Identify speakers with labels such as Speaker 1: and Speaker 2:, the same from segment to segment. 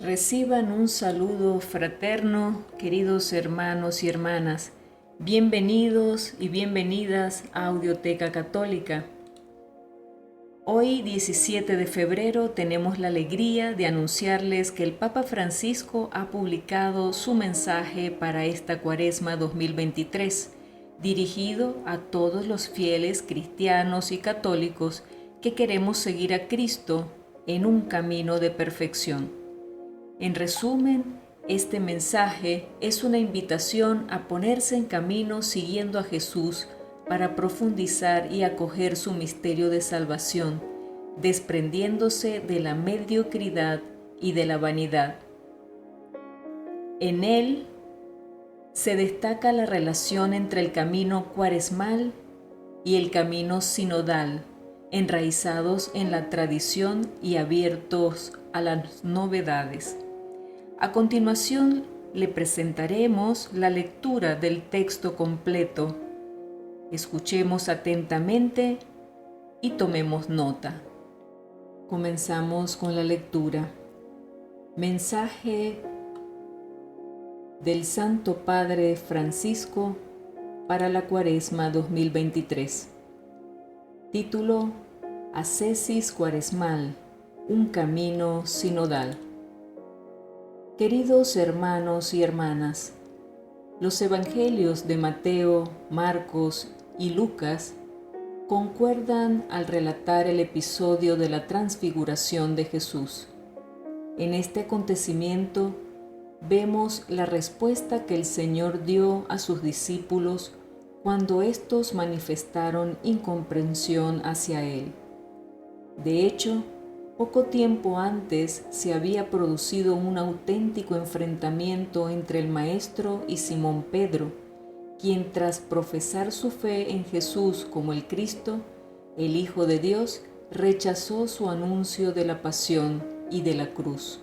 Speaker 1: Reciban un saludo fraterno, queridos hermanos y hermanas. Bienvenidos y bienvenidas a Audioteca Católica. Hoy, 17 de febrero, tenemos la alegría de anunciarles que el Papa Francisco ha publicado su mensaje para esta Cuaresma 2023, dirigido a todos los fieles cristianos y católicos que queremos seguir a Cristo en un camino de perfección. En resumen, este mensaje es una invitación a ponerse en camino siguiendo a Jesús para profundizar y acoger su misterio de salvación, desprendiéndose de la mediocridad y de la vanidad. En él se destaca la relación entre el camino cuaresmal y el camino sinodal, enraizados en la tradición y abiertos a las novedades. A continuación, le presentaremos la lectura del texto completo. Escuchemos atentamente y tomemos nota. Comenzamos con la lectura. Mensaje del Santo Padre Francisco para la Cuaresma 2023. Título: Ascesis Cuaresmal, un camino sinodal. Queridos hermanos y hermanas, los evangelios de Mateo, Marcos y Lucas concuerdan al relatar el episodio de la transfiguración de Jesús. En este acontecimiento vemos la respuesta que el Señor dio a sus discípulos cuando éstos manifestaron incomprensión hacia Él. De hecho, poco tiempo antes se había producido un auténtico enfrentamiento entre el Maestro y Simón Pedro, quien tras profesar su fe en Jesús como el Cristo, el Hijo de Dios, rechazó su anuncio de la pasión y de la cruz.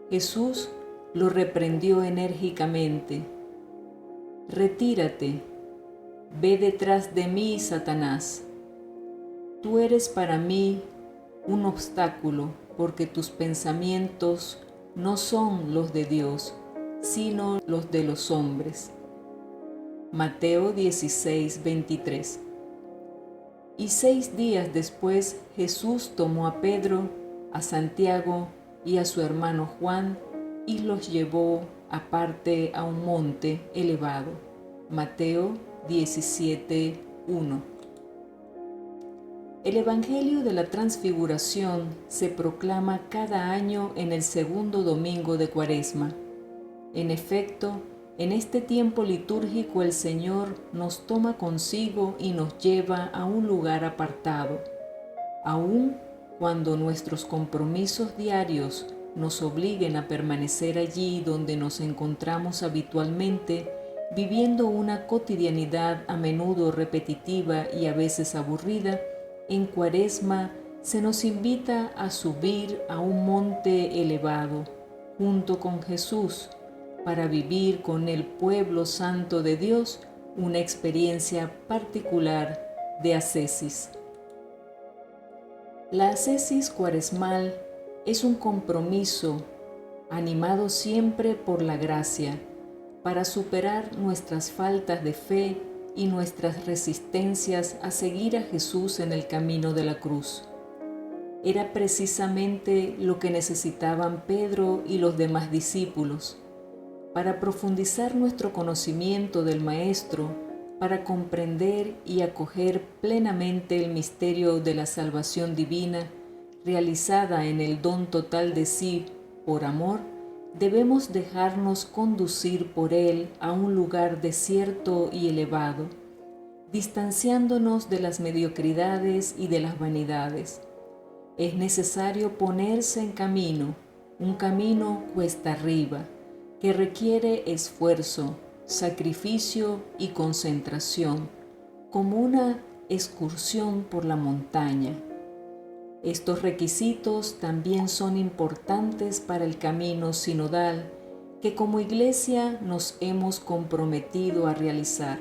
Speaker 1: Jesús lo reprendió enérgicamente. «Retírate, ve detrás de mí, Satanás. Tú eres para mí un obstáculo, porque tus pensamientos no son los de Dios, sino los de los hombres». Mateo 16:23. Y 6 días después Jesús tomó a Pedro, a Santiago y a su hermano Juan y los llevó aparte a un monte elevado. Mateo 17:1. El Evangelio de la Transfiguración se proclama cada año en el segundo domingo de Cuaresma. En efecto, en este tiempo litúrgico el Señor nos toma consigo y nos lleva a un lugar apartado. Aun cuando nuestros compromisos diarios nos obliguen a permanecer allí donde nos encontramos habitualmente, viviendo una cotidianidad a menudo repetitiva y a veces aburrida, en Cuaresma se nos invita a subir a un monte elevado, junto con Jesús, para vivir con el pueblo santo de Dios una experiencia particular de ascesis. La ascesis cuaresmal es un compromiso animado siempre por la gracia para superar nuestras faltas de fe y nuestras resistencias a seguir a Jesús en el camino de la cruz. Era precisamente lo que necesitaban Pedro y los demás discípulos para profundizar nuestro conocimiento del Maestro, para comprender y acoger plenamente el misterio de la salvación divina realizada en el don total de sí por amor. Debemos dejarnos conducir por Él a un lugar desierto y elevado, distanciándonos de las mediocridades y de las vanidades. Es necesario ponerse en camino, un camino cuesta arriba, que requiere esfuerzo, sacrificio y concentración, como una excursión por la montaña. Estos requisitos también son importantes para el camino sinodal que como Iglesia nos hemos comprometido a realizar.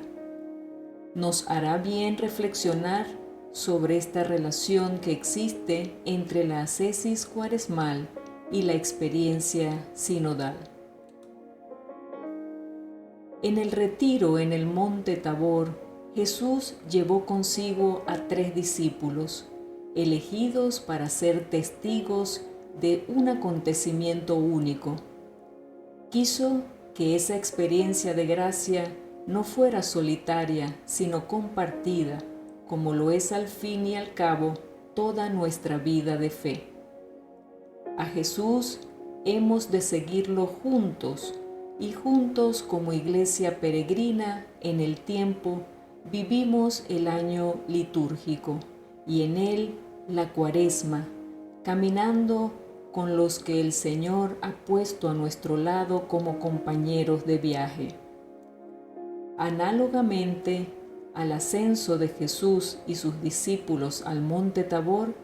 Speaker 1: Nos hará bien reflexionar sobre esta relación que existe entre la ascesis cuaresmal y la experiencia sinodal. En el retiro en el monte Tabor, Jesús llevó consigo a 3 discípulos, elegidos para ser testigos de un acontecimiento único. Quiso que esa experiencia de gracia no fuera solitaria, sino compartida, como lo es al fin y al cabo toda nuestra vida de fe. A Jesús hemos de seguirlo juntos, y juntos como iglesia peregrina en el tiempo vivimos el año litúrgico y en él la Cuaresma, caminando con los que el Señor ha puesto a nuestro lado como compañeros de viaje. Análogamente al ascenso de Jesús y sus discípulos al monte Tabor,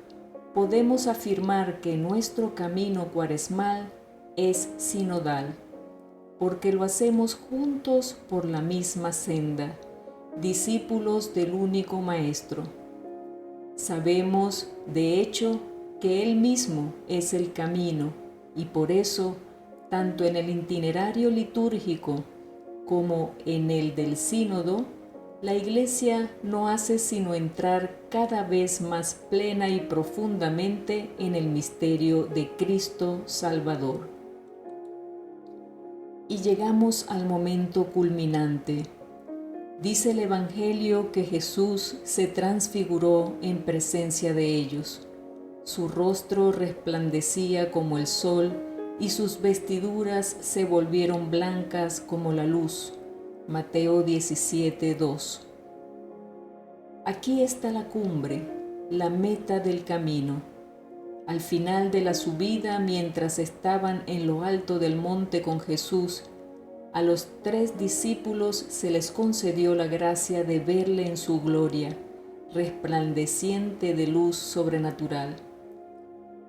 Speaker 1: podemos afirmar que nuestro camino cuaresmal es sinodal, porque lo hacemos juntos por la misma senda, discípulos del único Maestro. Sabemos, de hecho, que Él mismo es el camino, y por eso, tanto en el itinerario litúrgico como en el del sínodo, la Iglesia no hace sino entrar cada vez más plena y profundamente en el misterio de Cristo Salvador. Y llegamos al momento culminante. Dice el Evangelio que Jesús se transfiguró en presencia de ellos. Su rostro resplandecía como el sol y sus vestiduras se volvieron blancas como la luz. Mateo 17:2. Aquí está la cumbre, la meta del camino. Al final de la subida, mientras estaban en lo alto del monte con Jesús, a los 3 discípulos se les concedió la gracia de verle en su gloria, resplandeciente de luz sobrenatural.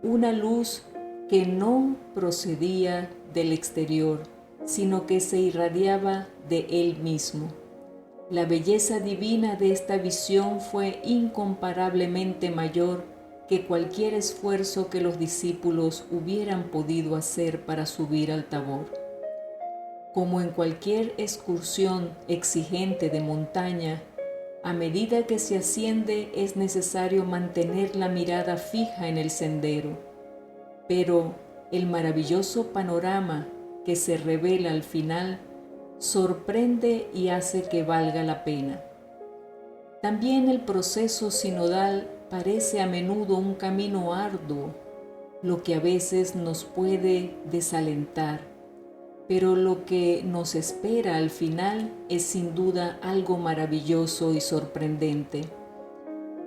Speaker 1: Una luz que no procedía del exterior, sino que se irradiaba de Él mismo. La belleza divina de esta visión fue incomparablemente mayor que cualquier esfuerzo que los discípulos hubieran podido hacer para subir al Tabor. Como en cualquier excursión exigente de montaña, a medida que se asciende es necesario mantener la mirada fija en el sendero, pero el maravilloso panorama que se revela al final sorprende y hace que valga la pena. También el proceso sinodal parece a menudo un camino arduo, lo que a veces nos puede desalentar, pero lo que nos espera al final es sin duda algo maravilloso y sorprendente,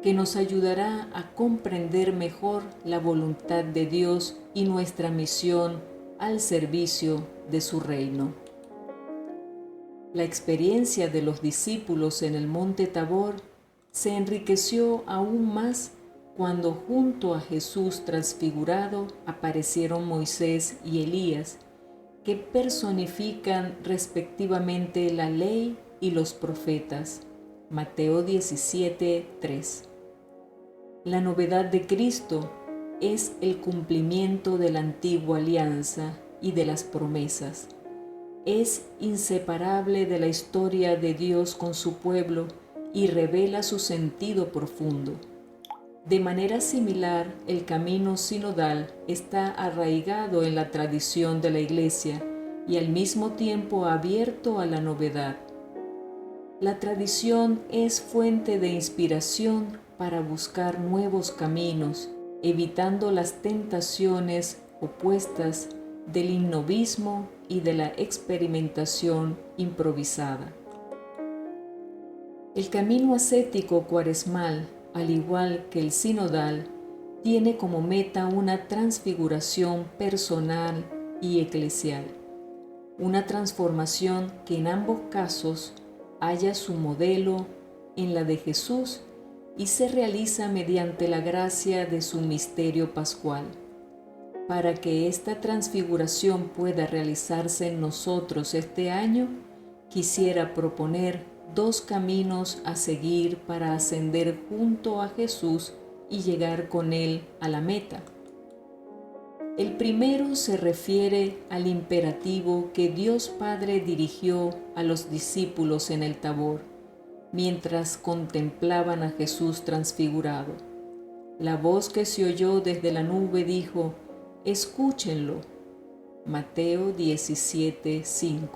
Speaker 1: que nos ayudará a comprender mejor la voluntad de Dios y nuestra misión al servicio de su reino. La experiencia de los discípulos en el monte Tabor se enriqueció aún más cuando junto a Jesús transfigurado aparecieron Moisés y Elías, que personifican respectivamente la ley y los profetas. Mateo 17:3. La novedad de Cristo es el cumplimiento de la antigua alianza y de las promesas. Es inseparable de la historia de Dios con su pueblo y revela su sentido profundo. De manera similar, el camino sinodal está arraigado en la tradición de la Iglesia y al mismo tiempo abierto a la novedad. La tradición es fuente de inspiración para buscar nuevos caminos, evitando las tentaciones opuestas del innovismo y de la experimentación improvisada. El camino ascético cuaresmal, al igual que el sinodal, tiene como meta una transfiguración personal y eclesial, una transformación que en ambos casos halla su modelo en la de Jesús y se realiza mediante la gracia de su misterio pascual. Para que esta transfiguración pueda realizarse en nosotros este año, quisiera proponer 2 caminos a seguir para ascender junto a Jesús y llegar con Él a la meta. El primero se refiere al imperativo que Dios Padre dirigió a los discípulos en el Tabor, mientras contemplaban a Jesús transfigurado. La voz que se oyó desde la nube dijo: «Escúchenlo». Mateo 17:5.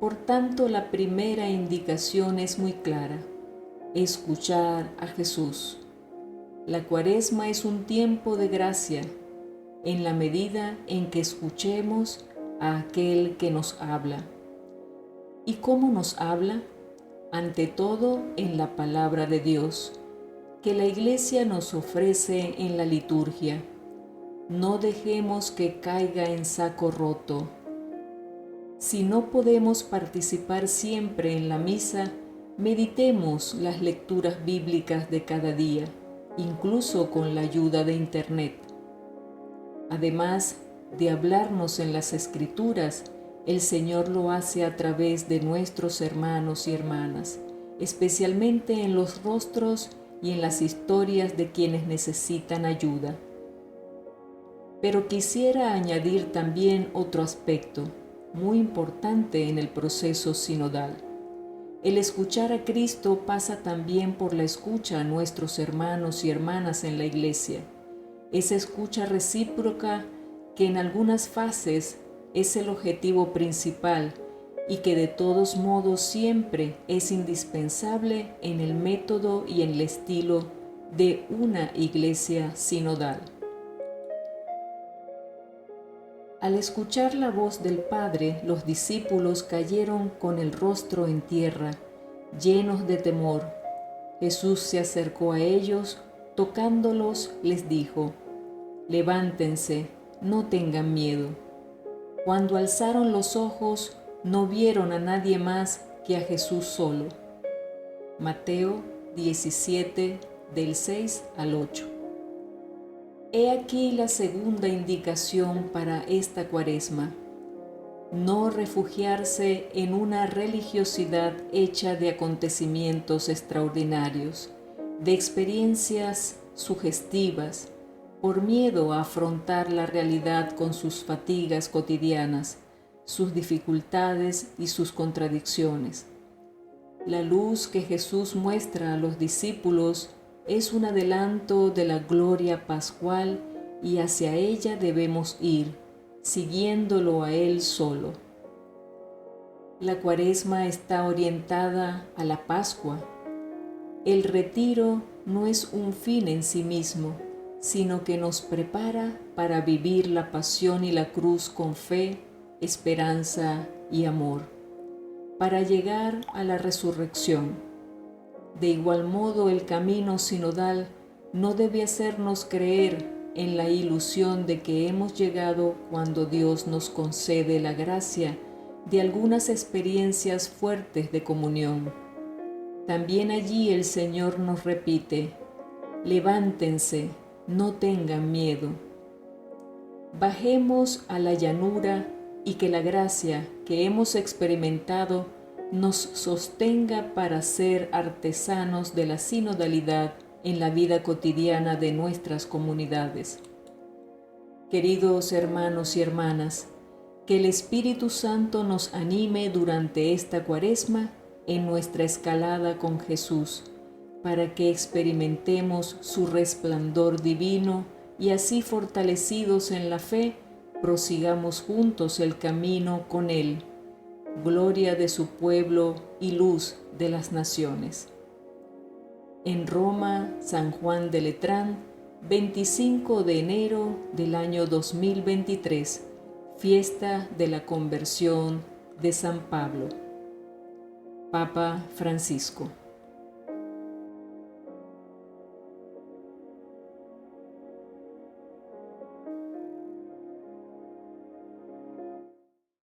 Speaker 1: Por tanto, la primera indicación es muy clara: escuchar a Jesús. La Cuaresma es un tiempo de gracia, en la medida en que escuchemos a aquel que nos habla. ¿Y cómo nos habla? Ante todo, en la palabra de Dios, que la Iglesia nos ofrece en la liturgia. No dejemos que caiga en saco roto. Si no podemos participar siempre en la misa, meditemos las lecturas bíblicas de cada día, incluso con la ayuda de Internet. Además de hablarnos en las Escrituras, el Señor lo hace a través de nuestros hermanos y hermanas, especialmente en los rostros y en las historias de quienes necesitan ayuda. Pero quisiera añadir también otro aspecto muy importante en el proceso sinodal. El escuchar a Cristo pasa también por la escucha a nuestros hermanos y hermanas en la Iglesia. Esa escucha recíproca que en algunas fases es el objetivo principal y que de todos modos siempre es indispensable en el método y en el estilo de una Iglesia sinodal. Al escuchar la voz del Padre, los discípulos cayeron con el rostro en tierra, llenos de temor. Jesús se acercó a ellos, tocándolos, les dijo: «Levántense, no tengan miedo». Cuando alzaron los ojos, no vieron a nadie más que a Jesús solo. Mateo 17, del 6 al 8. He aquí la segunda indicación para esta Cuaresma: no refugiarse en una religiosidad hecha de acontecimientos extraordinarios, de experiencias sugestivas, por miedo a afrontar la realidad con sus fatigas cotidianas, sus dificultades y sus contradicciones. La luz que Jesús muestra a los discípulos es un adelanto de la gloria pascual y hacia ella debemos ir, siguiéndolo a Él solo. La Cuaresma está orientada a la Pascua. El retiro no es un fin en sí mismo, sino que nos prepara para vivir la pasión y la cruz con fe, esperanza y amor, para llegar a la resurrección. De igual modo, el camino sinodal no debe hacernos creer en la ilusión de que hemos llegado cuando Dios nos concede la gracia de algunas experiencias fuertes de comunión. También allí el Señor nos repite: «Levántense, no tengan miedo». Bajemos a la llanura y que la gracia que hemos experimentado nos sostenga para ser artesanos de la sinodalidad en la vida cotidiana de nuestras comunidades. Queridos hermanos y hermanas, que el Espíritu Santo nos anime durante esta Cuaresma en nuestra escalada con Jesús, para que experimentemos su resplandor divino y así, fortalecidos en la fe, prosigamos juntos el camino con Él, gloria de su pueblo y luz de las naciones. En Roma, San Juan de Letrán, 25 de enero del año 2023, fiesta de la conversión de San Pablo. Papa Francisco.